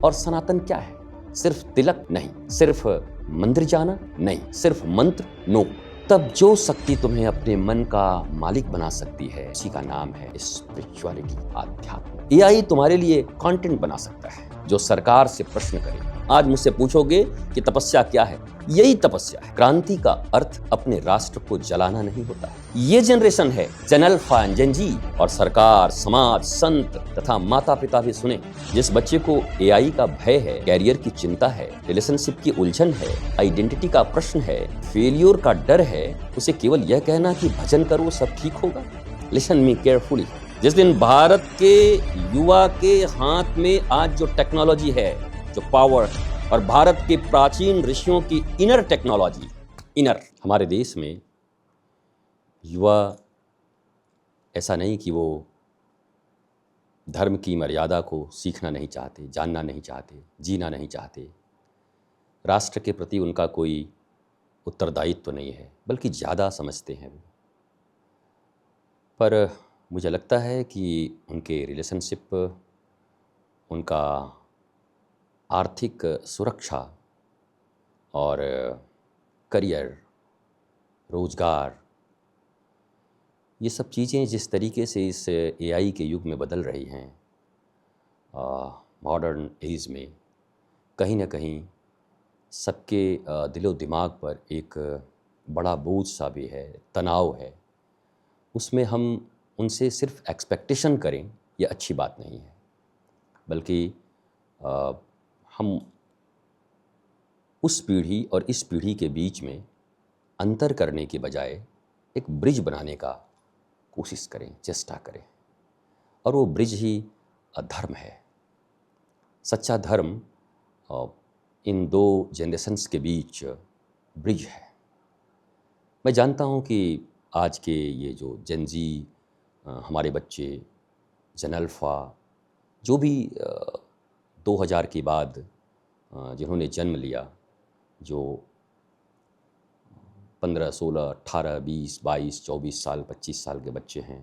और सनातन क्या है? सिर्फ तिलक नहीं, सिर्फ मंदिर जाना नहीं, सिर्फ मंत्र नो। तब जो शक्ति तुम्हें अपने मन का मालिक बना सकती है, उसी का नाम है स्पिरिचुअलिटी, आध्यात्म। एआई तुम्हारे लिए कंटेंट बना सकता है जो सरकार से प्रश्न करे। आज मुझसे पूछोगे कि तपस्या क्या है? यही तपस्या है। क्रांति का अर्थ अपने राष्ट्र को जलाना नहीं होता है। ये जनरेशन है जेन अल्फा एंड जेन जी, और सरकार, समाज, संत तथा माता पिता भी सुने। जिस बच्चे को एआई का भय है, कैरियर की चिंता है, रिलेशनशिप की उलझन है, आइडेंटिटी का प्रश्न है, फेलियर का डर है, उसे केवल यह कहना कि भजन करो सब ठीक होगा। Listen me carefully. जिस दिन भारत के युवा के हाथ में आज जो टेक्नोलॉजी है, जो पावर, और भारत के प्राचीन ऋषियों की इनर टेक्नोलॉजी, हमारे देश में युवा ऐसा नहीं कि वो धर्म की मर्यादा को सीखना नहीं चाहते, जानना नहीं चाहते, जीना नहीं चाहते। राष्ट्र के प्रति उनका कोई उत्तरदायित्व नहीं है, बल्कि ज़्यादा समझते हैं वो। पर मुझे लगता है कि उनके रिलेशनशिप, उनका आर्थिक सुरक्षा और करियर, रोजगार, ये सब चीज़ें जिस तरीके से इस एआई के युग में बदल रही हैं, मॉडर्न एज में, कहीं ना कहीं सबके दिलो दिमाग पर एक बड़ा बोझ सा भी है, तनाव है। उसमें हम उनसे सिर्फ एक्सपेक्टेशन करें, यह अच्छी बात नहीं है, बल्कि हम उस पीढ़ी और इस पीढ़ी के बीच में अंतर करने के बजाय एक ब्रिज बनाने का कोशिश करें, चेष्टा करें। और वो ब्रिज ही धर्म है। सच्चा धर्म इन दो जनरेशन्स के बीच ब्रिज है। मैं जानता हूँ कि आज के ये जो जेन जी, हमारे बच्चे, जेन अल्फ़ा, जो भी 2000 के बाद जिन्होंने जन्म लिया, जो 15, 16, 18, 20, 22, 24 साल, 25 साल के बच्चे हैं,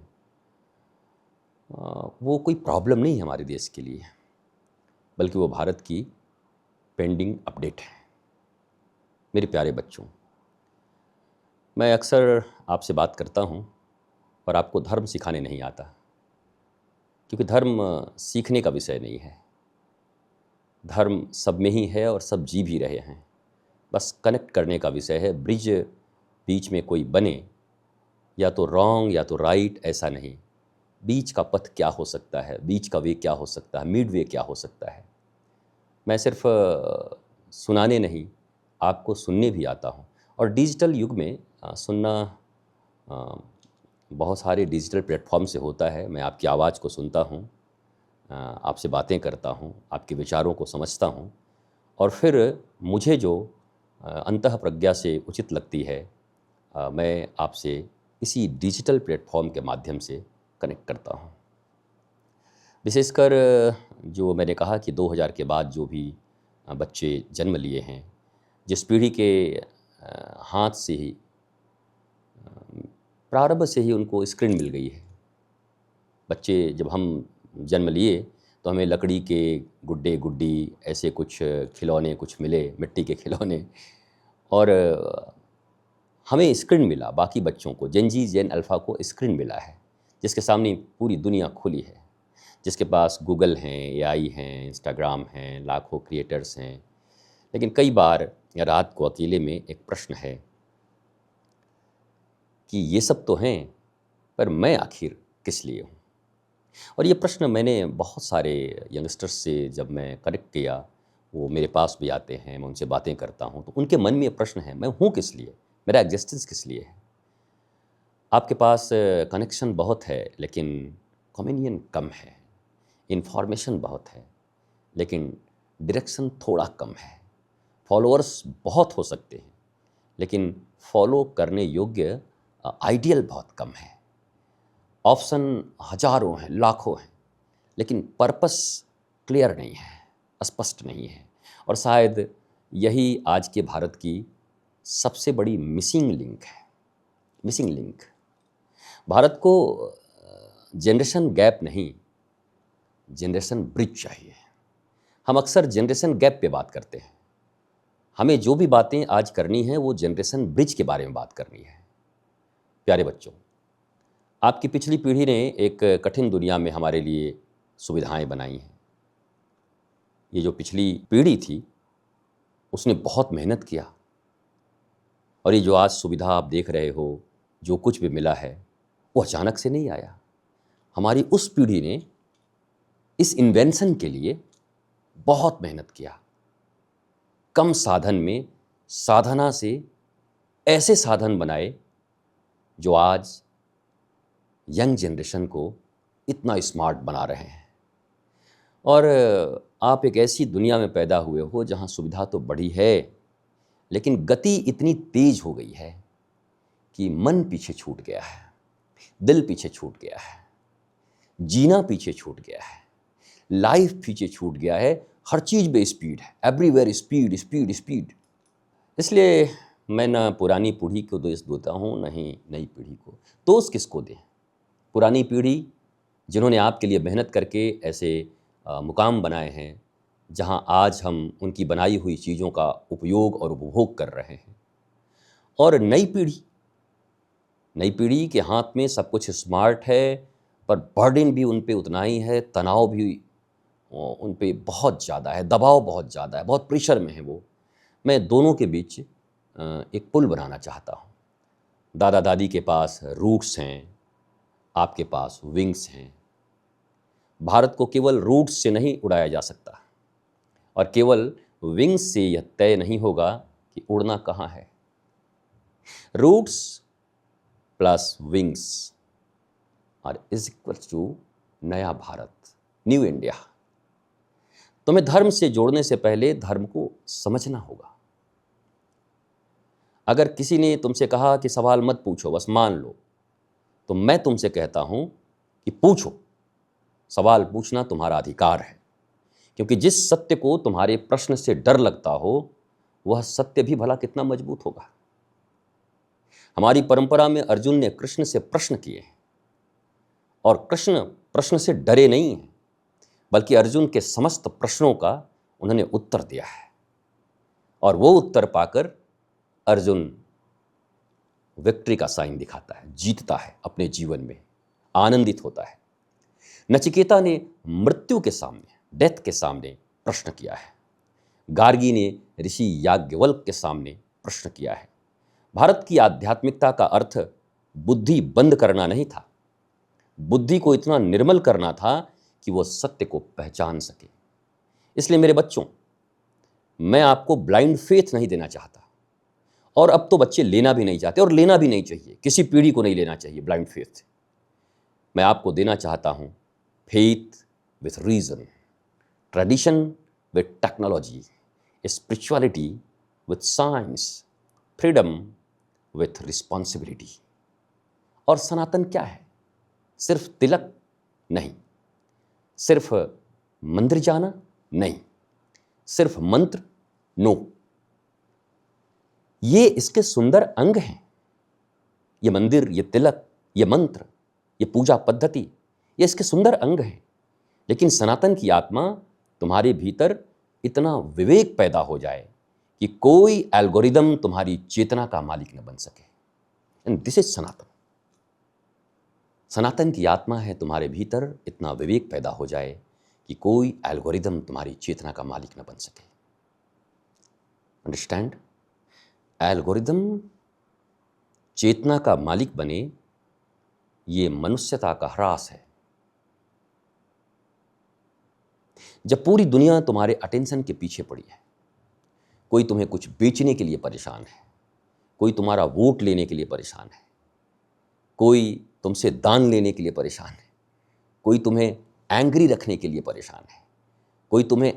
वो कोई प्रॉब्लम नहीं है हमारे देश के लिए, बल्कि वो भारत की पेंडिंग अपडेट है। मेरे प्यारे बच्चों, मैं अक्सर आपसे बात करता हूँ, पर आपको धर्म सिखाने नहीं आता, क्योंकि धर्म सीखने का विषय नहीं है। धर्म सब में ही है और सब जी भी रहे हैं, बस कनेक्ट करने का विषय है। ब्रिज बीच में कोई बने, या तो रॉन्ग या तो राइट, ऐसा नहीं। बीच का पथ क्या हो सकता है, बीच का वे क्या हो सकता है, मिड वे क्या हो सकता है। मैं सिर्फ सुनाने नहीं, आपको सुनने भी आता हूँ। और डिजिटल युग में सुनना बहुत सारे डिजिटल प्लेटफॉर्म से होता है। मैं आपकी आवाज़ को सुनता हूँ, आपसे बातें करता हूँ, आपके विचारों को समझता हूँ, और फिर मुझे जो अंतः प्रज्ञा से उचित लगती है, मैं आपसे इसी डिजिटल प्लेटफॉर्म के माध्यम से कनेक्ट करता हूँ। विशेषकर जो मैंने कहा कि 2000 के बाद जो भी बच्चे जन्म लिए हैं, जिस पीढ़ी के हाथ से ही, प्रारंभ से ही उनको स्क्रीन मिल गई है। बच्चे जब हम जन्म लिए तो हमें लकड़ी के गुड्डे गुड्डी ऐसे कुछ खिलौने कुछ मिले, मिट्टी के खिलौने, और हमें स्क्रीन मिला। बाकी बच्चों को, जेन जी, जेन अल्फ़ा को स्क्रीन मिला है, जिसके सामने पूरी दुनिया खुली है, जिसके पास गूगल हैं, एआई हैं, इंस्टाग्राम हैं, लाखों क्रिएटर्स हैं। लेकिन कई बार रात को अकेले में एक प्रश्न है कि ये सब तो हैं, पर मैं आखिर किस लिए हूँ। और ये प्रश्न मैंने बहुत सारे यंगस्टर्स से जब मैं कनेक्ट किया, वो मेरे पास भी आते हैं, मैं उनसे बातें करता हूँ, तो उनके मन में ये प्रश्न है, मैं हूँ किस लिए, मेरा एग्जिस्टेंस किस लिए है। आपके पास कनेक्शन बहुत है, लेकिन कम्युनियन कम है। इन्फॉर्मेशन बहुत है, लेकिन डायरेक्शन थोड़ा कम है। फॉलोअर्स बहुत हो सकते हैं, लेकिन फॉलो करने योग्य आइडियल बहुत कम है। ऑप्शन हजारों हैं, लाखों हैं, लेकिन पर्पस क्लियर नहीं है, स्पष्ट नहीं है। और शायद यही आज के भारत की सबसे बड़ी मिसिंग लिंक है। Missing link. भारत को जनरेशन गैप नहीं, जनरेशन ब्रिज चाहिए। हम अक्सर जनरेशन गैप पे बात करते हैं। हमें जो भी बातें आज करनी है वो जनरेशन ब्रिज के बारे में बात करनी है। प्यारे बच्चों, आपकी पिछली पीढ़ी ने एक कठिन दुनिया में हमारे लिए सुविधाएं बनाई हैं। ये जो पिछली पीढ़ी थी उसने बहुत मेहनत किया, और ये जो आज सुविधा आप देख रहे हो, जो कुछ भी मिला है, वो अचानक से नहीं आया। हमारी उस पीढ़ी ने इस इन्वेंशन के लिए बहुत मेहनत किया। कम साधन में साधना से ऐसे साधन बनाए जो आज यंग जनरेशन को इतना स्मार्ट बना रहे हैं। और आप एक ऐसी दुनिया में पैदा हुए हो जहां सुविधा तो बढ़ी है, लेकिन गति इतनी तेज हो गई है कि मन पीछे छूट गया है, दिल पीछे छूट गया है, जीना पीछे छूट गया है, लाइफ पीछे छूट गया है। हर चीज़ में स्पीड है, एवरीवेयर स्पीड स्पीड स्पीड। इसलिए मैं ना पुरानी पीढ़ी को दोष देता हूँ, न ही नई पीढ़ी को। दोष किसको दें? पुरानी पीढ़ी जिन्होंने आपके लिए मेहनत करके ऐसे मुकाम बनाए हैं जहाँ आज हम उनकी बनाई हुई चीज़ों का उपयोग और उपभोग कर रहे हैं। और नई पीढ़ी के हाथ में सब कुछ स्मार्ट है, पर बर्डन भी उन पे उतना ही है, तनाव भी उन पे बहुत ज़्यादा है, दबाव बहुत ज़्यादा है, बहुत प्रेशर में है वो। मैं दोनों के बीच एक पुल बनाना चाहता हूँ। दादा दादी के पास रूट्स हैं, आपके पास विंग्स हैं। भारत को केवल रूट्स से नहीं उड़ाया जा सकता, और केवल विंग्स से यह तय नहीं होगा कि उड़ना कहाँ है। Roots plus wings are is equal to नया भारत, न्यू इंडिया। तुम्हें धर्म से जोड़ने से पहले धर्म को समझना होगा। अगर किसी ने तुमसे कहा कि सवाल मत पूछो, बस मान लो, तो मैं तुमसे कहता हूं कि पूछो। सवाल पूछना तुम्हारा अधिकार है, क्योंकि जिस सत्य को तुम्हारे प्रश्न से डर लगता हो वह सत्य भी भला कितना मजबूत होगा। हमारी परंपरा में अर्जुन ने कृष्ण से प्रश्न किए हैं, और कृष्ण प्रश्न से डरे नहीं हैं, बल्कि अर्जुन के समस्त प्रश्नों का उन्होंने उत्तर दिया है। और वो उत्तर पाकर अर्जुन विक्ट्री का साइन दिखाता है, जीतता है अपने जीवन में, आनंदित होता है। नचिकेता ने मृत्यु के सामने, डेथ के सामने प्रश्न किया है। गार्गी ने ऋषि याज्ञवल्क्य के सामने प्रश्न किया है। भारत की आध्यात्मिकता का अर्थ बुद्धि बंद करना नहीं था, बुद्धि को इतना निर्मल करना था कि वो सत्य को पहचान सके। इसलिए मेरे बच्चों, मैं आपको ब्लाइंड फेथ नहीं देना चाहता, और अब तो बच्चे लेना भी नहीं चाहते, और लेना भी नहीं चाहिए। किसी पीढ़ी को नहीं लेना चाहिए ब्लाइंड फेथ। मैं आपको देना चाहता हूं faith with reason, tradition with technology, spirituality with science, freedom with responsibility. और सनातन क्या है? सिर्फ तिलक नहीं, सिर्फ मंदिर जाना नहीं, सिर्फ मंत्र नो। ये इसके सुंदर अंग हैं। ये मंदिर, ये तिलक, ये मंत्र, ये पूजा पद्धति, ये इसके सुंदर अंग हैं। लेकिन सनातन की आत्मा तुम्हारे भीतर इतना विवेक पैदा हो जाए कि कोई एल्गोरिदम तुम्हारी चेतना का मालिक न बन सके। एंड दिस इज सनातन। सनातन की आत्मा है तुम्हारे भीतर इतना विवेक पैदा हो जाए कि कोई एल्गोरिदम तुम्हारी चेतना का मालिक न बन सके। अंडरस्टैंड? एल्गोरिदम चेतना का मालिक बने, ये मनुष्यता का ह्रास है। जब पूरी दुनिया तुम्हारे अटेंशन के पीछे पड़ी है, कोई तुम्हें कुछ बेचने के लिए परेशान है, कोई तुम्हारा वोट लेने के लिए परेशान है, कोई तुमसे दान लेने के लिए परेशान है, कोई तुम्हें एंग्री रखने के लिए परेशान है, कोई तुम्हें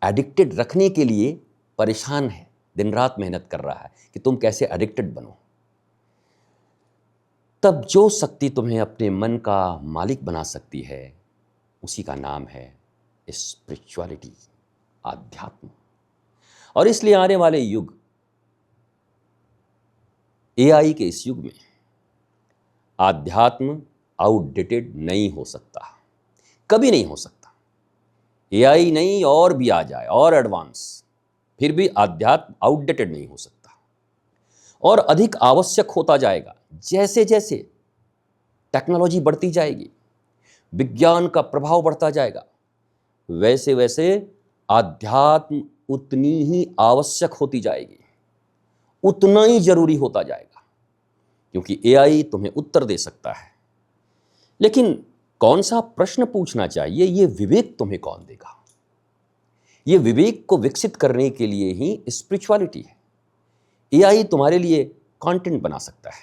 एडिक्टेड रखने के लिए परेशान है, दिन रात मेहनत कर रहा है कि तुम कैसे एडिक्टेड बनो, तब जो शक्ति तुम्हें अपने मन का मालिक बना सकती है उसी का नाम है स्पिरिचुअलिटी, आध्यात्म। और इसलिए आने वाले युग, एआई के इस युग में आध्यात्म आउटडेटेड नहीं हो सकता, कभी नहीं हो सकता। एआई नहीं और भी आ जाए और एडवांस, फिर भी आध्यात्म आउटडेटेड नहीं हो सकता और अधिक आवश्यक होता जाएगा। जैसे जैसे टेक्नोलॉजी बढ़ती जाएगी, विज्ञान का प्रभाव बढ़ता जाएगा, वैसे वैसे आध्यात्म उतनी ही आवश्यक होती जाएगी, उतना ही जरूरी होता जाएगा, क्योंकि एआई तुम्हें उत्तर दे सकता है, लेकिन कौन सा प्रश्न पूछना चाहिए ये विवेक तुम्हें कौन देगा? ये विवेक को विकसित करने के लिए ही स्पिरिचुअलिटी है। एआई तुम्हारे लिए कंटेंट बना सकता है,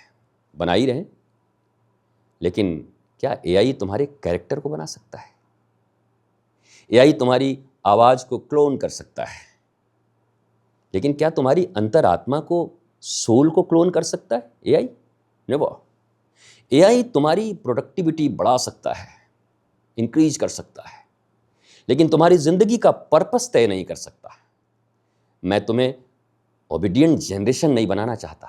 बना ही रहे, लेकिन क्या एआई तुम्हारे कैरेक्टर को बना सकता है? एआई तुम्हारी आवाज को क्लोन कर सकता है, लेकिन क्या तुम्हारी अंतरात्मा को, सोल को क्लोन कर सकता है एआई? नेवर। एआई तुम्हारी प्रोडक्टिविटी बढ़ा सकता है, इंक्रीज कर सकता है, लेकिन तुम्हारी जिंदगी का पर्पस तय नहीं कर सकता। मैं तुम्हें ओबीडिएंट जनरेशन नहीं बनाना चाहता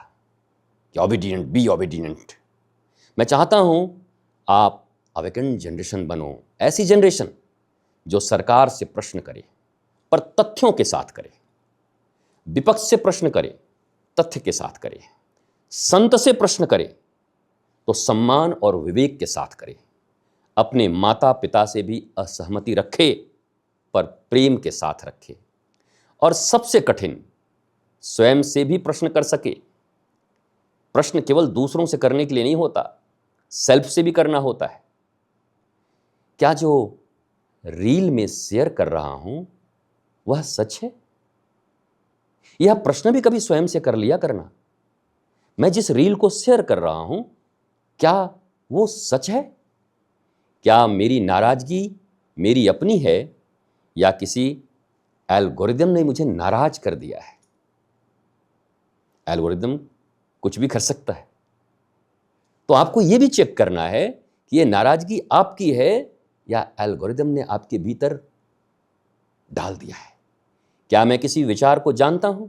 कि ओबीडिएंट, बी ओबीडिएंट। मैं चाहता हूं आप अवेकेंड जनरेशन बनो, ऐसी जनरेशन जो सरकार से प्रश्न करे पर तथ्यों के साथ करे, विपक्ष से प्रश्न करे, तथ्य के साथ करे, संत से प्रश्न करे तो सम्मान और विवेक के साथ करे, अपने माता पिता से भी असहमति रखे पर प्रेम के साथ रखे, और सबसे कठिन स्वयं से भी प्रश्न कर सके। प्रश्न केवल दूसरों से करने के लिए नहीं होता, सेल्फ से भी करना होता है। क्या जो रील में शेयर कर रहा हूं वह सच है? यह प्रश्न भी कभी स्वयं से कर लिया करना, मैं जिस रील को शेयर कर रहा हूं क्या वो सच है? क्या मेरी नाराजगी मेरी अपनी है या किसी एल्गोरिदम ने मुझे नाराज कर दिया है? एल्गोरिदम कुछ भी कर सकता है, तो आपको यह भी चेक करना है कि यह नाराजगी आपकी है या एल्गोरिदम ने आपके भीतर डाल दिया है। क्या मैं किसी विचार को जानता हूं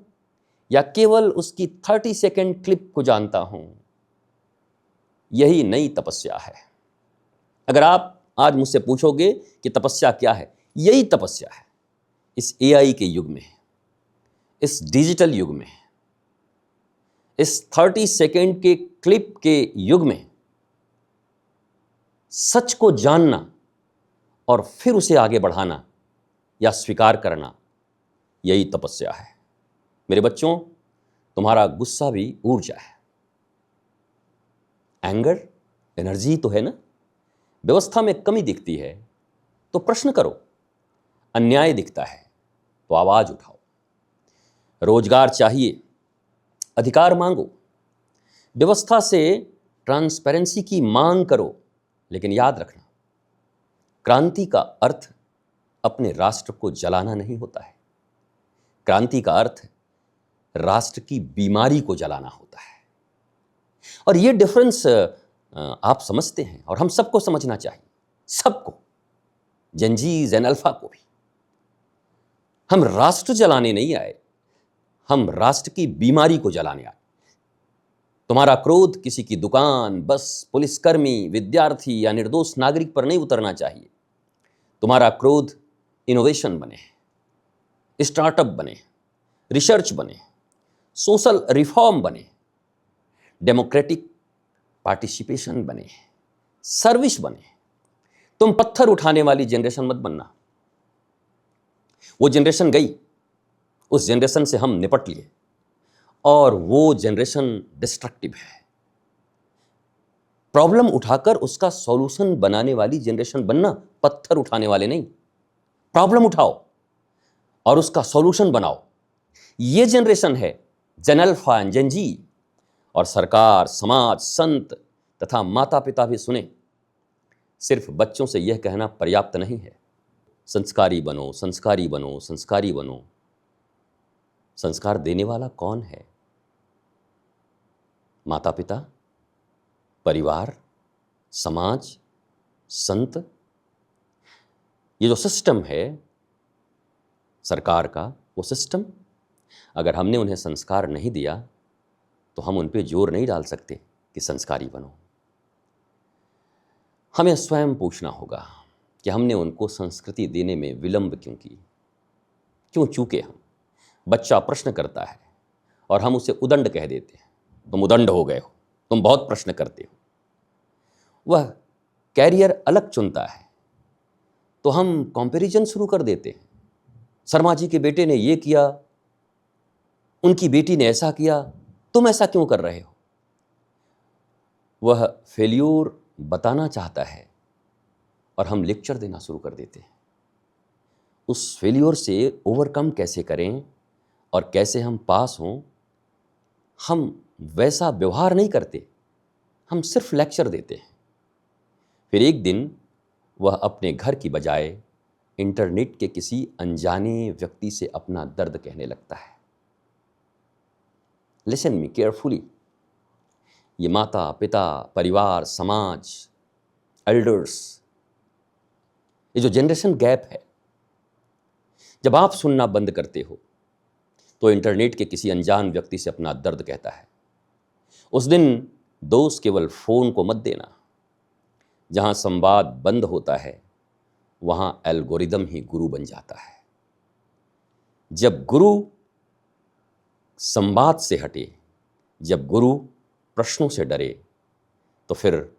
या केवल उसकी 30 सेकेंड क्लिप को जानता हूं? यही नई तपस्या है। अगर आप आज मुझसे पूछोगे कि तपस्या क्या है, यही तपस्या है। इस एआई के युग में, इस डिजिटल युग में, इस 30 सेकेंड के क्लिप के युग में सच को जानना और फिर उसे आगे बढ़ाना या स्वीकार करना, यही तपस्या है। मेरे बच्चों, तुम्हारा गुस्सा भी ऊर्जा है। एंगर एनर्जी तो है ना। व्यवस्था में कमी दिखती है तो प्रश्न करो, अन्याय दिखता है तो आवाज उठाओ। रोजगार चाहिए, अधिकार मांगो। व्यवस्था से ट्रांसपेरेंसी की मांग करो, लेकिन याद रखना, क्रांति का अर्थ अपने राष्ट्र को जलाना नहीं होता है। क्रांति का अर्थ राष्ट्र की बीमारी को जलाना होता है। और ये डिफरेंस आप समझते हैं और हम सबको समझना चाहिए, सबको, जेनजी जेन अल्फा को भी। हम राष्ट्र जलाने नहीं आए, हम राष्ट्र की बीमारी को जलाने आए। तुम्हारा क्रोध किसी की दुकान, बस, पुलिसकर्मी, विद्यार्थी या निर्दोष नागरिक पर नहीं उतरना चाहिए। तुम्हारा क्रोध इनोवेशन बने, स्टार्टअप बने, रिसर्च बने, सोशल रिफॉर्म बने, डेमोक्रेटिक पार्टिसिपेशन बने, सर्विस बने। तुम पत्थर उठाने वाली जनरेशन मत बनना। वो जनरेशन गई, उस जनरेशन से हम निपट लिए, और वो जनरेशन डिस्ट्रक्टिव है। प्रॉब्लम उठाकर उसका सॉल्यूशन बनाने वाली जनरेशन बनना, पत्थर उठाने वाले नहीं। प्रॉब्लम उठाओ और उसका सॉल्यूशन बनाओ। ये जनरेशन है जेन अल्फा एंड जेन जी। और सरकार, समाज, संत तथा माता पिता भी सुने, सिर्फ बच्चों से यह कहना पर्याप्त नहीं है, संस्कारी बनो, संस्कारी बनो, संस्कारी बनो। संस्कार देने वाला कौन है? माता पिता, परिवार, समाज, संत। ये जो सिस्टम है सरकार का, वो सिस्टम, अगर हमने उन्हें संस्कार नहीं दिया तो हम उन पे जोर नहीं डाल सकते कि संस्कारी बनो। हमें स्वयं पूछना होगा, कि हमने उनको संस्कृति देने में विलंब क्यों की, क्यों चूके हम। बच्चा प्रश्न करता है और हम उसे उदंड कह देते हैं, तुम उदंड हो गए हो, तुम बहुत प्रश्न करते हो। वह कैरियर अलग चुनता है तो हम कंपैरिजन शुरू कर देते हैं, शर्मा जी के बेटे ने ये किया, उनकी बेटी ने ऐसा किया, तुम ऐसा क्यों कर रहे हो। वह फेल्यूर बताना चाहता है और हम लेक्चर देना शुरू कर देते हैं। उस फेल्यूर से ओवरकम कैसे करें और कैसे हम पास हों, हम वैसा व्यवहार नहीं करते, हम सिर्फ लेक्चर देते हैं। फिर एक दिन वह अपने घर की बजाय इंटरनेट के किसी अनजाने व्यक्ति से अपना दर्द कहने लगता है। Listen me carefully. ये माता, पिता, परिवार, समाज, एल्डर्स, ये जो जनरेशन गैप है, जब आप सुनना बंद करते हो तो इंटरनेट के किसी अनजान व्यक्ति से अपना दर्द कहता है। उस दिन दोष केवल फोन को मत देना। जहां संवाद बंद होता है वहां एल्गोरिदम ही गुरु बन जाता है। जब गुरु संवाद से हटे, जब गुरु प्रश्नों से डरे, तो फिर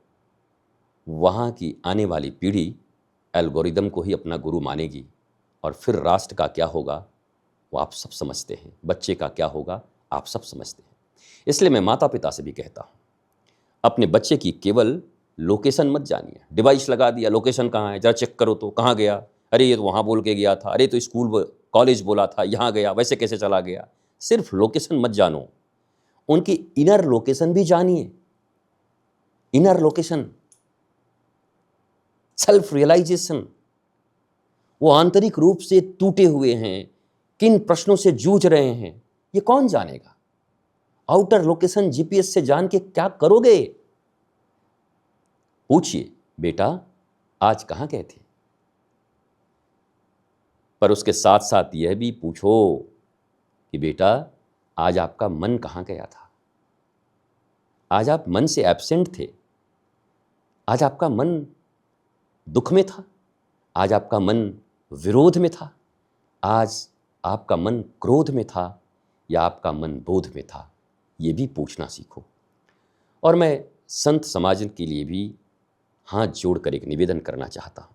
वहां की आने वाली पीढ़ी एल्गोरिदम को ही अपना गुरु मानेगी। और फिर राष्ट्र का क्या होगा वो आप सब समझते हैं, बच्चे का क्या होगा आप सब समझते हैं। इसलिए मैं माता पिता से भी कहता हूं, अपने बच्चे की केवल लोकेशन मत जानिए। डिवाइस लगा दिया, लोकेशन कहाँ है जरा चेक करो तो, कहाँ गया, अरे ये तो वहाँ बोल के गया था, अरे तो स्कूल कॉलेज बोला था, यहाँ गया, वैसे कैसे चला गया। सिर्फ लोकेशन मत जानो, उनकी इनर लोकेशन भी जानिए। इनर लोकेशन, सेल्फ रियलाइजेशन, वो आंतरिक रूप से टूटे हुए हैं, किन प्रश्नों से जूझ रहे हैं, ये कौन जानेगा। आउटर लोकेशन जीपीएस से जान के क्या करोगे। पूछिए, बेटा आज कहां गए थे, पर उसके साथ साथ यह भी पूछो कि बेटा आज आपका मन कहां गया था। आज आप मन से एब्सेंट थे, आज आपका मन दुख में था, आज आपका मन विरोध में था, आज आपका मन क्रोध में था या आपका मन बोध में था। ये भी पूछना सीखो। और मैं संत समाज के लिए भी हाथ जोड़कर एक निवेदन करना चाहता हूं।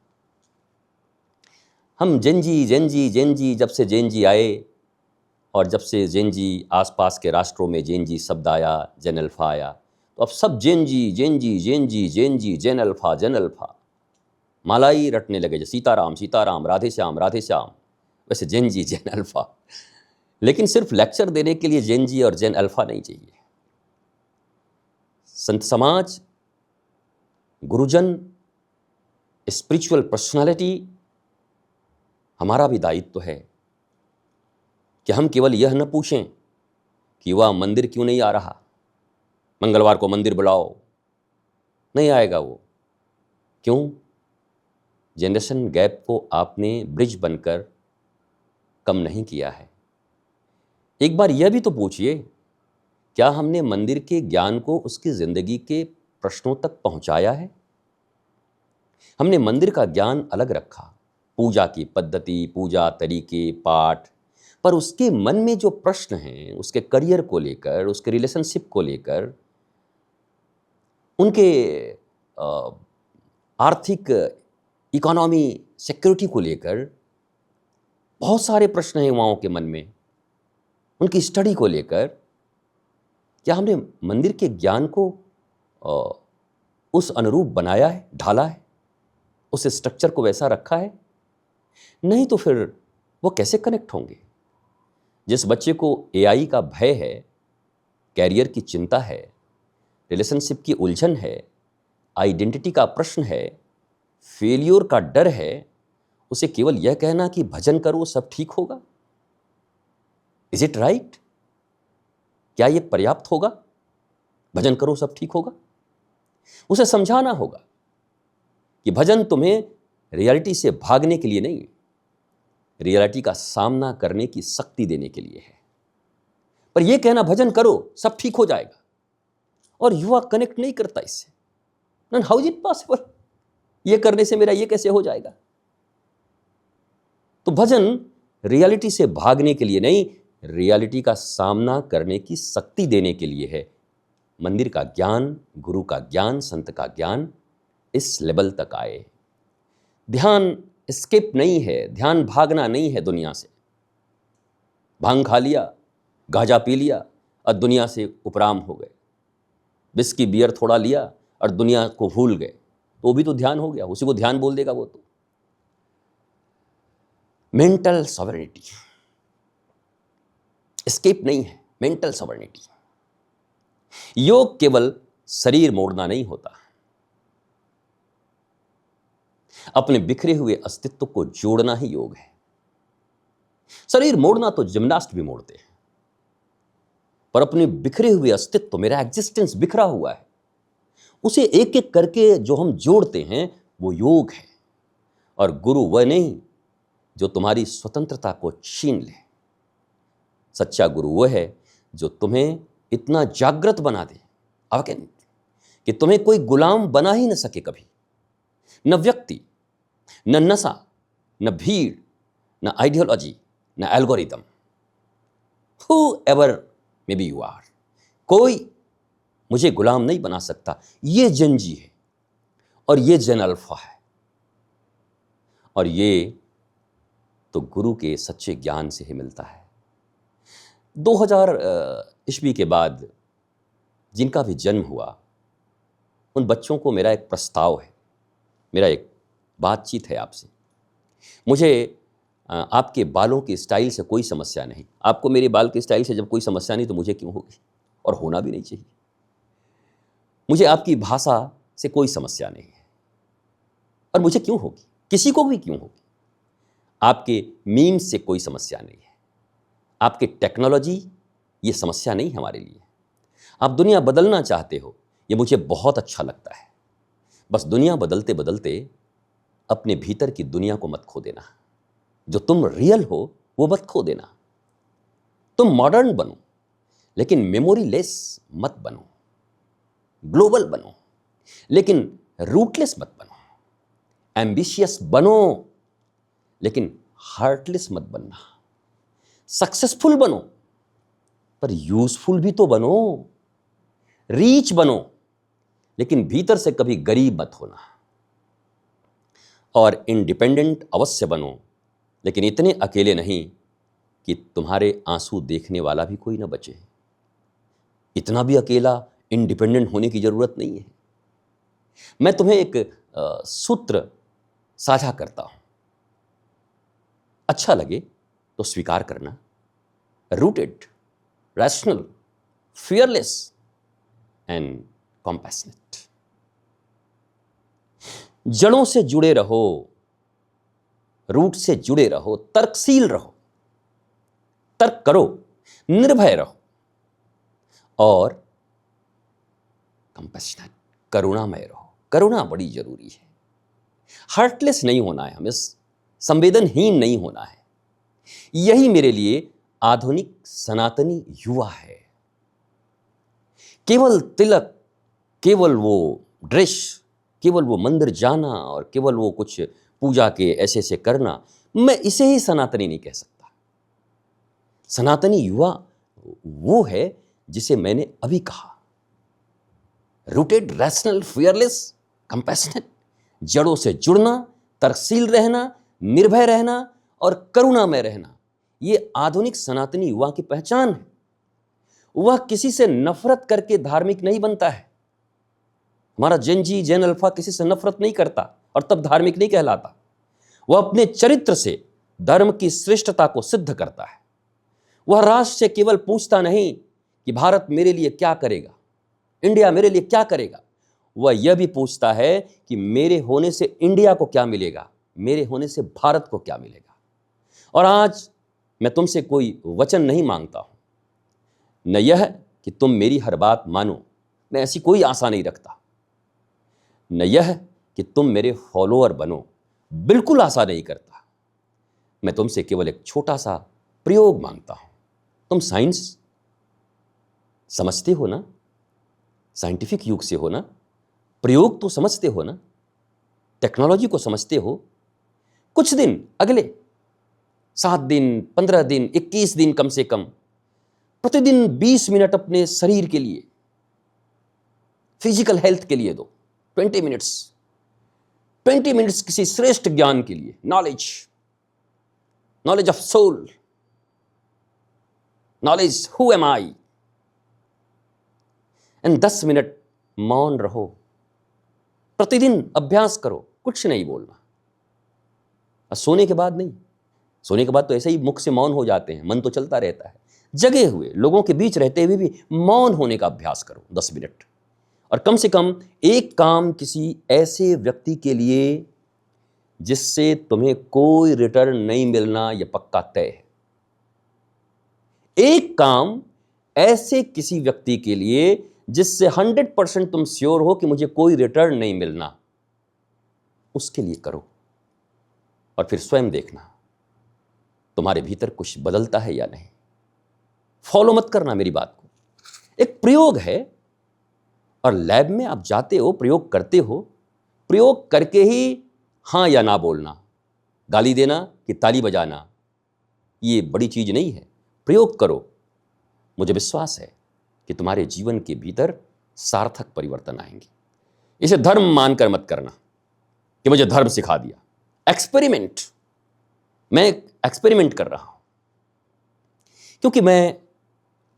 हम जेनजी जब से जेनजी आए और जब से जेनजी आसपास के राष्ट्रों में जेनजी शब्द आया, जेन अल्फा आया, तो अब सब जेन अल्फा मालाई रटने लगे, जैसे सीताराम सीताराम, राधे श्याम राधे श्याम, वैसे जेन अल्फा। लेकिन सिर्फ लेक्चर देने के लिए जेनजी और जेन अल्फा नहीं चाहिए। संत समाज, गुरुजन, स्पिरिचुअल पर्सनालिटी, हमारा भी दायित्व है कि हम केवल यह न पूछें कि वह मंदिर क्यों नहीं आ रहा, मंगलवार को मंदिर बुलाओ, नहीं आएगा वो। क्यों? जनरेशन गैप को आपने ब्रिज बनकर कम नहीं किया है। एक बार यह भी तो पूछिए, क्या हमने मंदिर के ज्ञान को उसकी जिंदगी के प्रश्नों तक पहुंचाया है। हमने मंदिर का ज्ञान अलग रखा, पूजा की पद्धति, पूजा तरीके, पाठ, पर उसके मन में जो प्रश्न हैं, उसके करियर को लेकर, उसके रिलेशनशिप को लेकर, उनके आर्थिक इकोनॉमी सिक्योरिटी को लेकर बहुत सारे प्रश्न हैं वहाँ के मन में, उनकी स्टडी को लेकर। क्या हमने मंदिर के ज्ञान को उस अनुरूप बनाया है, ढाला है, उस स्ट्रक्चर को वैसा रखा है? नहीं तो फिर वो कैसे कनेक्ट होंगे। जिस बच्चे को एआई का भय है, कैरियर की चिंता है, रिलेशनशिप की उलझन है, आइडेंटिटी का प्रश्न है, फेलियर का डर है, उसे केवल यह कहना कि भजन करो सब ठीक होगा, इज इट राइट? क्या यह पर्याप्त होगा? भजन करो सब ठीक होगा? उसे समझाना होगा कि भजन तुम्हें रियलिटी से भागने के लिए नहीं है, रियलिटी का सामना करने की शक्ति देने के लिए है। पर यह कहना भजन करो सब ठीक हो जाएगा, और युवा कनेक्ट नहीं करता इससे। How is it possible? ये करने से मेरा ये कैसे हो जाएगा। तो भजन रियलिटी से भागने के लिए नहीं, रियलिटी का सामना करने की शक्ति देने के लिए है। मंदिर का ज्ञान, गुरु का ज्ञान, संत का ज्ञान इस लेवल तक आए। ध्यान स्किप नहीं है, ध्यान भागना नहीं है दुनिया से। भांग खा लिया, गांजा पी लिया और दुनिया से उपराम हो गए, विस्की बियर थोड़ा लिया और दुनिया को भूल गए, तो भी तो ध्यान हो गया, उसी को ध्यान बोल देगा वो तो। मेंटल सॉवरेनिटी एस्केप नहीं है, मेंटल सॉवरेनिटी। योग केवल शरीर मोड़ना नहीं होता, अपने बिखरे हुए अस्तित्व को जोड़ना ही योग है। शरीर मोड़ना तो जिम्नास्ट भी मोड़ते हैं, पर अपने बिखरे हुए अस्तित्व, मेरा एग्जिस्टेंस बिखरा हुआ है, उसे एक एक करके जो हम जोड़ते हैं वो योग है। और गुरु वह नहीं जो तुम्हारी स्वतंत्रता को छीन ले। सच्चा गुरु वह है जो तुम्हें इतना जागृत बना दे, अवगत, कि तुम्हें कोई गुलाम बना ही न सके कभी। न व्यक्ति, न नशा, न भीड़, न आइडियोलॉजी, न algorithm, whoever maybe you are, कोई मुझे गुलाम नहीं बना सकता। ये जन जी है और ये जन अल्फा है, और ये तो गुरु के सच्चे ज्ञान से ही मिलता है। 2000 ईस्वी के बाद जिनका भी जन्म हुआ, उन बच्चों को मेरा एक प्रस्ताव है, मेरा एक बातचीत है आपसे। मुझे आपके बालों के स्टाइल से कोई समस्या नहीं। आपको मेरे बाल के स्टाइल से जब कोई समस्या नहीं तो मुझे क्यों होगी, और होना भी नहीं चाहिए। मुझे आपकी भाषा से कोई समस्या नहीं है, और मुझे क्यों होगी, किसी को भी क्यों होगी। आपके मीम्स से कोई समस्या नहीं है, आपके टेक्नोलॉजी ये समस्या नहीं है हमारे लिए। आप दुनिया बदलना चाहते हो, ये मुझे बहुत अच्छा लगता है। बस दुनिया बदलते बदलते अपने भीतर की दुनिया को मत खो देना। जो तुम रियल हो वो मत खो देना। तुम मॉडर्न बनो, लेकिन मेमोरी लेस मत बनो। ग्लोबल बनो, लेकिन रूटलेस मत बनो। एम्बिशियस बनो, लेकिन हार्टलेस मत बनना। सक्सेसफुल बनो, पर यूजफुल भी तो बनो। रीच बनो, लेकिन भीतर से कभी गरीब मत होना। और इंडिपेंडेंट अवश्य बनो, लेकिन इतने अकेले नहीं कि तुम्हारे आंसू देखने वाला भी कोई ना बचे। इतना भी अकेला इंडिपेंडेंट होने की जरूरत नहीं है। मैं तुम्हें एक सूत्र साझा करता हूं, अच्छा लगे तो स्वीकार करना। Rooted, rational, fearless and compassionate. जड़ों से जुड़े रहो, रूट से जुड़े रहो, तर्कशील रहो, तर्क करो, निर्भय रहो, और कंपैशनेट, करुणामय रहो। करुणा बड़ी जरूरी है। हार्टलेस नहीं होना है हमें, संवेदनहीन नहीं होना है। यही मेरे लिए आधुनिक सनातनी युवा है। केवल तिलक, केवल वो ड्रेस, केवल वो मंदिर जाना और केवल वो कुछ पूजा के ऐसे ऐसे करना, मैं इसे ही सनातनी नहीं कह सकता। सनातनी युवा वो है जिसे मैंने अभी कहा। Rooted, rational, fearless, compassionate. जड़ों से जुड़ना, तर्कशील रहना, निर्भय रहना और करुणामय रहना, ये आधुनिक सनातनी युवा की पहचान है। वह किसी से नफरत करके धार्मिक नहीं बनता है। हमारा जेन जी, जेन अल्फा किसी से नफरत नहीं करता और तब धार्मिक नहीं कहलाता। वह अपने चरित्र से धर्म की श्रेष्ठता को सिद्ध करता है। वह राष्ट्र से केवल पूछता नहीं कि भारत मेरे लिए क्या करेगा, इंडिया मेरे लिए क्या करेगा। वह यह भी पूछता है कि मेरे होने से इंडिया को क्या मिलेगा, मेरे होने से भारत को क्या मिलेगा। और आज मैं तुमसे कोई वचन नहीं मांगता हूं, न यह कि तुम मेरी हर बात मानो, मैं ऐसी कोई आशा नहीं रखता। न यह कि तुम मेरे फॉलोअर बनो, बिल्कुल आशा नहीं करता। मैं तुमसे केवल एक छोटा सा प्रयोग मांगता हूं। तुम साइंस समझते हो ना, साइंटिफिक युग से हो ना, प्रयोग तो समझते हो ना, टेक्नोलॉजी को समझते हो, कुछ दिन अगले 7 दिन, 15 दिन, 21 दिन कम से कम प्रतिदिन 20 मिनट अपने शरीर के लिए, फिजिकल हेल्थ के लिए दो। 20 मिनट्स किसी श्रेष्ठ ज्ञान के लिए, knowledge of soul, knowledge who am I. And 10 मिनट मौन रहो, प्रतिदिन अभ्यास करो, कुछ नहीं बोलना। और सोने के बाद नहीं, सोने के बाद तो ऐसे ही मुख से मौन हो जाते हैं, मन तो चलता रहता है। जगे हुए लोगों के बीच रहते हुए भी मौन होने का अभ्यास करो 10 मिनट। और कम से कम एक काम किसी ऐसे व्यक्ति के लिए जिससे तुम्हें कोई रिटर्न नहीं मिलना, यह पक्का तय है। एक काम ऐसे किसी व्यक्ति के लिए जिससे 100% तुम श्योर हो कि मुझे कोई रिटर्न नहीं मिलना, उसके लिए करो। और फिर स्वयं देखना तुम्हारे भीतर कुछ बदलता है या नहीं। फॉलो मत करना मेरी बात को। एक प्रयोग है और लैब में आप जाते हो, प्रयोग करते हो, प्रयोग करके ही हां या ना बोलना, गाली देना कि ताली बजाना, ये बड़ी चीज नहीं है। प्रयोग करो, मुझे विश्वास है कि तुम्हारे जीवन के भीतर सार्थक परिवर्तन आएंगे। इसे धर्म मानकर मत करना कि मुझे धर्म सिखा दिया। एक्सपेरिमेंट, मैं एक्सपेरिमेंट कर रहा हूं क्योंकि मैं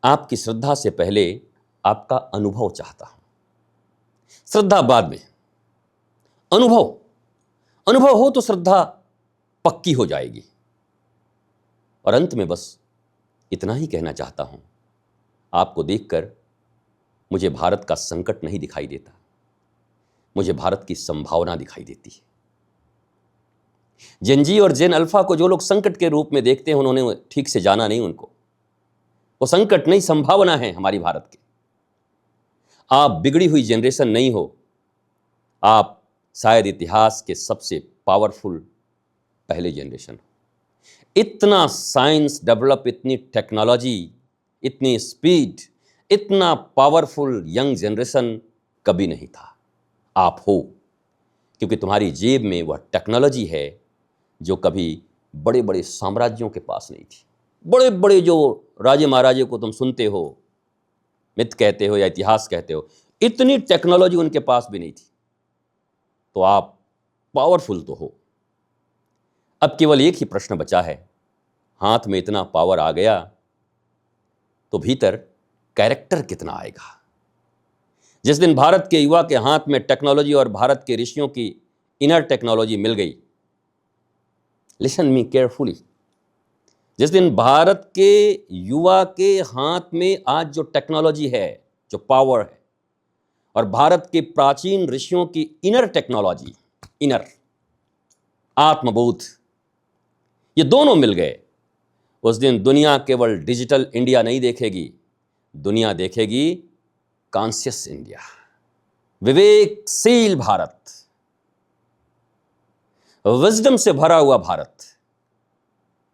आपकी श्रद्धा से पहले आपका अनुभव चाहता हूं। श्रद्धा बाद में, अनुभव हो तो श्रद्धा पक्की हो जाएगी। और अंत में बस इतना ही कहना चाहता हूं, आपको देखकर मुझे भारत का संकट नहीं दिखाई देता, मुझे भारत की संभावना दिखाई देती है। जेन जी और जेन अल्फा को जो लोग संकट के रूप में देखते हैं, उन्होंने ठीक से जाना नहीं उनको। वो संकट नहीं, संभावना है हमारी भारत की। आप बिगड़ी हुई जनरेशन नहीं हो, आप शायद इतिहास के सबसे पावरफुल पहले जनरेशन हो। इतना साइंस डेवलप, इतनी टेक्नोलॉजी, इतनी स्पीड, इतना पावरफुल यंग जनरेशन कभी नहीं था। आप हो, क्योंकि तुम्हारी जेब में वह टेक्नोलॉजी है जो कभी बड़े बड़े साम्राज्यों के पास नहीं थी। बड़े बड़े जो राजे महाराजे को तुम सुनते हो, मिथ कहते हो या इतिहास कहते हो, इतनी टेक्नोलॉजी उनके पास भी नहीं थी। तो आप पावरफुल तो हो। अब केवल एक ही प्रश्न बचा है, हाथ में इतना पावर आ गया तो भीतर कैरेक्टर कितना आएगा। जिस दिन भारत के युवा के हाथ में टेक्नोलॉजी और भारत के ऋषियों की इनर टेक्नोलॉजी मिल गई, लिसन मी केयरफुली, जिस दिन भारत के युवा के हाथ में आज जो टेक्नोलॉजी है, जो पावर है, और भारत के प्राचीन ऋषियों की इनर टेक्नोलॉजी, इनर आत्मबोध, ये दोनों मिल गए, उस दिन दुनिया केवल डिजिटल इंडिया नहीं देखेगी, दुनिया देखेगी कॉन्शियस इंडिया, विवेकशील भारत, विजडम से भरा हुआ भारत,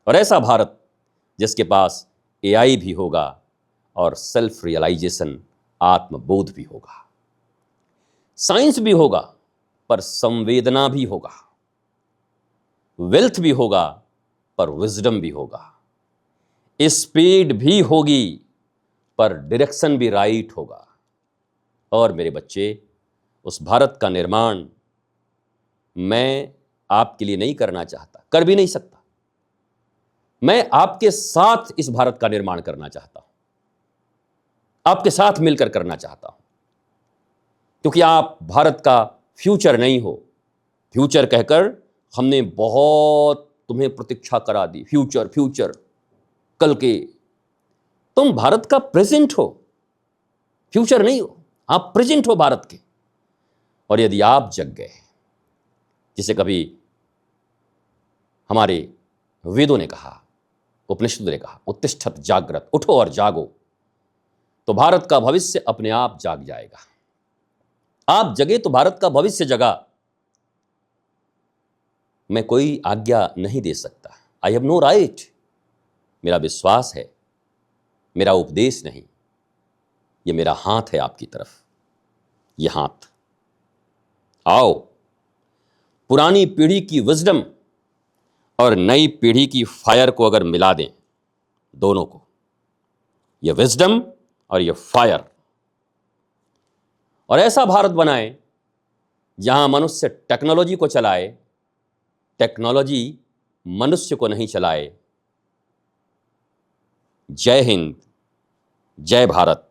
और ऐसा भारत जिसके पास एआई भी होगा और सेल्फ रियलाइजेशन, आत्मबोध भी होगा, साइंस भी होगा पर संवेदना भी होगा, वेल्थ भी होगा पर विजडम भी होगा, स्पीड भी होगी पर डायरेक्शन भी राइट होगा। और मेरे बच्चे, उस भारत का निर्माण मैं आपके लिए नहीं करना चाहता, कर भी नहीं सकता। मैं आपके साथ इस भारत का निर्माण करना चाहता हूं, आपके साथ मिलकर करना चाहता हूं, क्योंकि आप भारत का फ्यूचर नहीं हो। फ्यूचर कहकर हमने बहुत तुम्हें प्रतीक्षा करा दी, फ्यूचर फ्यूचर कल के। तुम भारत का प्रेजेंट हो, फ्यूचर नहीं हो, आप प्रेजेंट हो भारत के। और यदि आप जग गए, जिसे कभी हमारे वेदों ने कहा, उपनिषदों ने कहा, उत्तिष्ठत जागृत, उठो और जागो, तो भारत का भविष्य अपने आप जाग जाएगा। आप जगे तो भारत का भविष्य जगा। मैं कोई आज्ञा नहीं दे सकता, आई हैव नो राइट। मेरा विश्वास है, मेरा उपदेश नहीं, ये मेरा हाथ है आपकी तरफ। ये हाथ, आओ पुरानी पीढ़ी की विजडम और नई पीढ़ी की फायर को अगर मिला दें, दोनों को, ये विजडम और ये फायर, और ऐसा भारत बनाए जहां मनुष्य टेक्नोलॉजी को चलाए, टेक्नोलॉजी मनुष्य को नहीं चलाए। जय हिंद, जय भारत।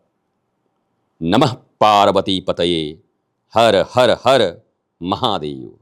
नमः पार्वती पतये, हर हर हर महादेव।